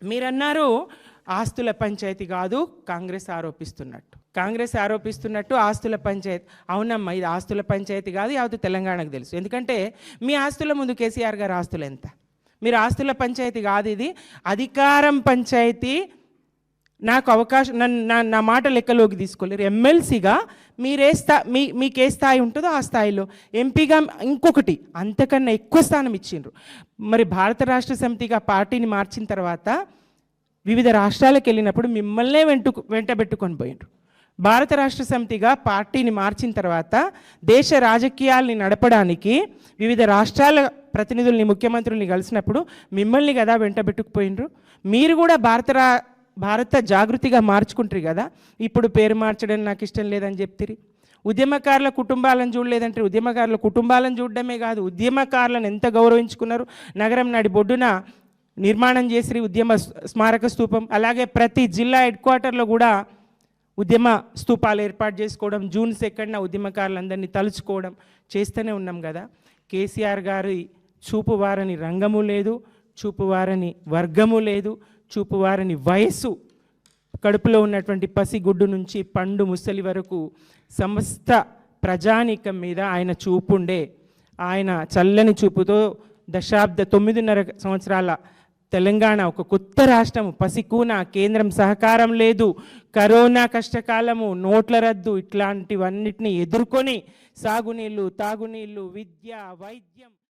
మీరన్నారు ఆస్తుల పంచాయతీ కాదు కాంగ్రెస్ ఆరోపిస్తున్నట్టు ఆస్తుల పంచాయతీ. అవునమ్మా, ఇది ఆస్తుల పంచాయతీ కాదు, యావత్తు తెలంగాణకు తెలుసు. ఎందుకంటే మీ ఆస్తుల ముందు కేసీఆర్ గారి ఆస్తులు ఎంత? మీరు ఆస్తుల పంచాయతీ కాదు, ఇది అధికారం పంచాయతీ. నాకు అవకాశం, నా మాట లెక్కలోకి తీసుకోలేరు. ఎమ్మెల్సీగా మీకు ఏ స్థాయి ఉంటుందో ఆ స్థాయిలో, ఎంపీగా ఇంకొకటి అంతకన్నా ఎక్కువ స్థానం ఇచ్చిండ్రు. మరి భారత రాష్ట్ర సమితిగా పార్టీని మార్చిన తర్వాత వివిధ రాష్ట్రాలకు వెళ్ళినప్పుడు మిమ్మల్నే వెంటబెట్టుకొని పోయిండ్రు. భారత రాష్ట్ర సమితిగా పార్టీని మార్చిన తర్వాత దేశ రాజకీయాల్ని నడపడానికి వివిధ రాష్ట్రాల ప్రతినిధుల్ని, ముఖ్యమంత్రుల్ని కలిసినప్పుడు మిమ్మల్ని కదా వెంటబెట్టుకుపోయినరు. మీరు కూడా భారత జాగృతిగా మార్చుకుంటారు కదా. ఇప్పుడు పేరు మార్చడం నాకు ఇష్టం లేదని చెప్తిరి. ఉద్యమకారుల కుటుంబాలను చూడలేదంటే ఉద్యమకారుల కుటుంబాలను చూడడమే కాదు, ఉద్యమకారులను ఎంత గౌరవించుకున్నారు. నగరం నాడి బొడ్డున నిర్మాణం చేసి ఉద్యమ స్మారక స్తూపం, అలాగే ప్రతి జిల్లా హెడ్ క్వార్టర్లో కూడా ఉద్యమ స్తూపాలు ఏర్పాటు చేసుకోవడం, జూన్ 2న ఉద్యమకారులందరినీ తలుచుకోవడం చేస్తూనే ఉన్నాం కదా. కేసీఆర్ గారి చూపువారని రంగము లేదు, చూపువారని వర్గము లేదు, చూపువారని వయస్సు, కడుపులో ఉన్నటువంటి పసిగుడ్డు నుంచి పండు ముసలి వరకు సమస్త ప్రజానీకం మీద ఆయన చూపుండే. ఆయన చల్లని చూపుతో 9.5 సంవత్సరాల తెలంగాణ ఒక కొత్త రాష్ట్రము, పసికూన, కేంద్రం సహకారం లేదు, కరోనా కష్టకాలము, నోట్ల రద్దు, ఇట్లాంటివన్నిటిని ఎదుర్కొని సాగునీళ్ళు, తాగునీళ్ళు, విద్య, వైద్యం